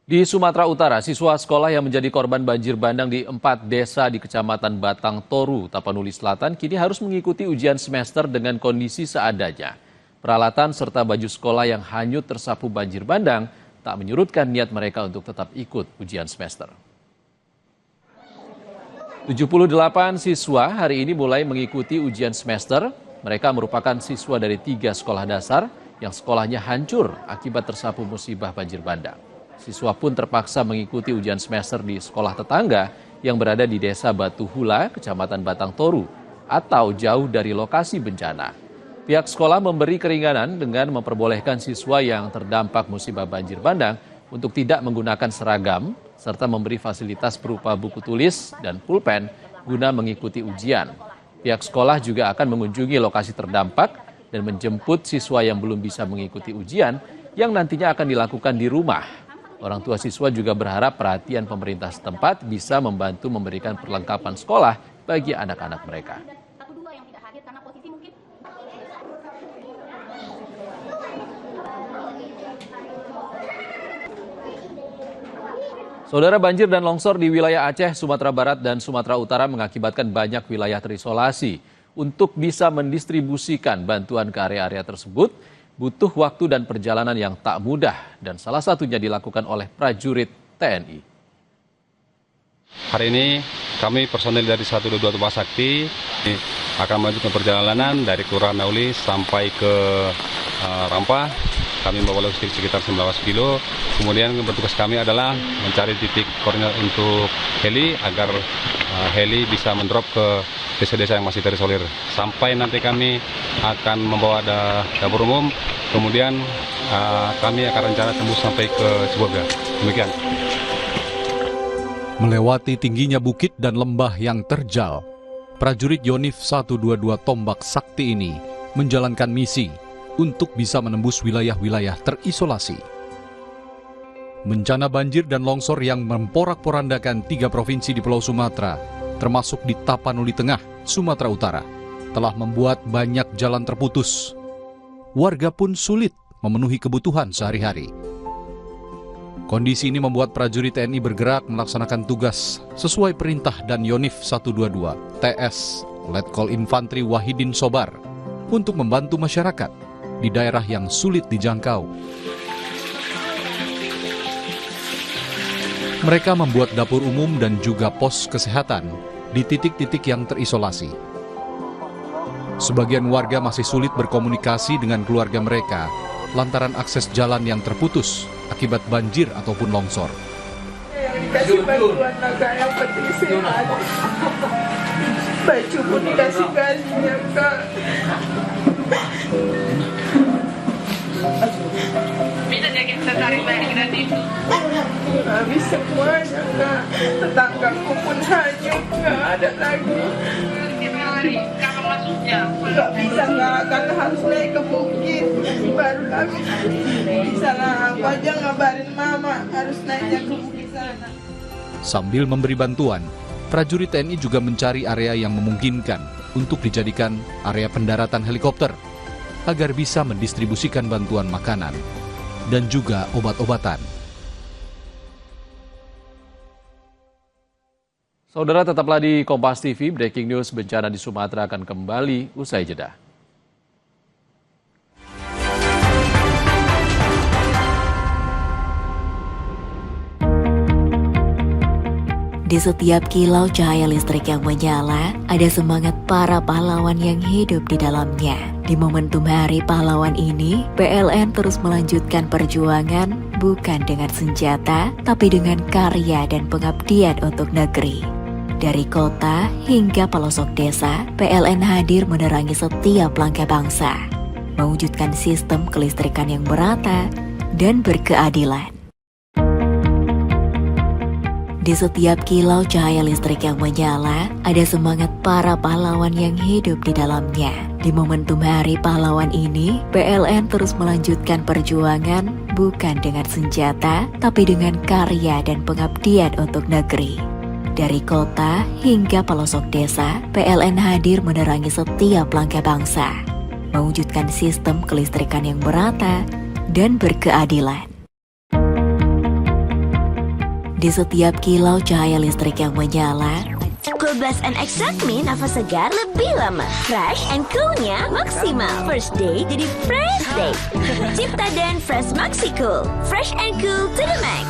Di Sumatera Utara, siswa sekolah yang menjadi korban banjir bandang di 4 desa di Kecamatan Batang Toru, Tapanuli Selatan kini harus mengikuti ujian semester dengan kondisi seadanya. Peralatan serta baju sekolah yang hanyut tersapu banjir bandang tak menyurutkan niat mereka untuk tetap ikut ujian semester. 78 siswa hari ini mulai mengikuti ujian semester. Mereka merupakan siswa dari 3 sekolah dasar yang sekolahnya hancur akibat tersapu musibah banjir bandang. Siswa pun terpaksa mengikuti ujian semester di sekolah tetangga yang berada di Desa Batu Hula, Kecamatan Batang Toru, atau jauh dari lokasi bencana. Pihak sekolah memberi keringanan dengan memperbolehkan siswa yang terdampak musibah banjir bandang untuk tidak menggunakan seragam, serta memberi fasilitas berupa buku tulis dan pulpen guna mengikuti ujian. Pihak sekolah juga akan mengunjungi lokasi terdampak dan menjemput siswa yang belum bisa mengikuti ujian yang nantinya akan dilakukan di rumah. Orang tua siswa juga berharap perhatian pemerintah setempat bisa membantu memberikan perlengkapan sekolah bagi anak-anak mereka. Saudara, banjir dan longsor di wilayah Aceh, Sumatera Barat, dan Sumatera Utara mengakibatkan banyak wilayah terisolasi. Untuk bisa mendistribusikan bantuan ke area-area tersebut, butuh waktu dan perjalanan yang tak mudah, dan salah satunya dilakukan oleh prajurit TNI. Hari ini kami personel dari 122 Tumpah Sakti akan melanjutkan perjalanan dari Kelurahan Nauli sampai ke Rampah. Kami membawa logistik sekitar 19 kilo. Kemudian bertugas kami adalah mencari titik koordinat untuk heli agar heli bisa mendrop ke desa-desa yang masih terisolir. Sampai nanti kami akan membawa dapur umum, kemudian kami akan rencana tembus sampai ke Cibolga. Demikian. Melewati tingginya bukit dan lembah yang terjal, prajurit Yonif 122 Tombak Sakti ini menjalankan misi untuk bisa menembus wilayah-wilayah terisolasi. Bencana banjir dan longsor yang memporak-porandakan 3 provinsi di Pulau Sumatera, termasuk di Tapanuli Tengah, Sumatera Utara, telah membuat banyak jalan terputus. Warga pun sulit memenuhi kebutuhan sehari-hari. Kondisi ini membuat prajurit TNI bergerak melaksanakan tugas sesuai perintah dan Yonif 122 TS Letkol Infantri Wahidin Sobar untuk membantu masyarakat di daerah yang sulit dijangkau. Mereka membuat dapur umum dan juga pos kesehatan di titik-titik yang terisolasi. Sebagian warga masih sulit berkomunikasi dengan keluarga mereka lantaran akses jalan yang terputus akibat banjir ataupun longsor. Dikasih bantuan agak yang penting sehat. Baju pun dikasih gantinya, Kak. Bisa jadi kita tarik balik nanti itu. Habis semuanya, Kak. Tetanggaku pun hanyut, nggak ada lagi. Tiap hari, kapan masuknya? Nggak bisa, Kak, karena harus naik ke bukit. Baru lagi bisa lah, aku aja ngabarin mama harus naiknya ke bukit sana. Sambil memberi bantuan, prajurit TNI juga mencari area yang memungkinkan untuk dijadikan area pendaratan helikopter agar bisa mendistribusikan bantuan makanan dan juga obat-obatan. Saudara, tetaplah di Kompas TV, Breaking News bencana di Sumatera akan kembali usai jeda. Di setiap kilau cahaya listrik yang menyala, ada semangat para pahlawan yang hidup di dalamnya. Di momentum Hari Pahlawan ini, PLN terus melanjutkan perjuangan bukan dengan senjata, tapi dengan karya dan pengabdian untuk negeri. Dari kota hingga pelosok desa, PLN hadir menerangi setiap langkah bangsa, mewujudkan sistem kelistrikan yang merata dan berkeadilan. Di setiap kilau cahaya listrik yang menyala, ada semangat para pahlawan yang hidup di dalamnya. Di momentum Hari Pahlawan ini, PLN terus melanjutkan perjuangan bukan dengan senjata, tapi dengan karya dan pengabdian untuk negeri. Dari kota hingga pelosok desa, PLN hadir menerangi setiap langkah bangsa, mewujudkan sistem kelistrikan yang merata dan berkeadilan. Di setiap kilau cahaya listrik yang menyala, Cool Blast and Extract Me nafas segar lebih lama. Fresh and cool-nya maksimal. First day jadi fresh day. Cipta dan Fresh Maxi Cool. Fresh and cool to the max.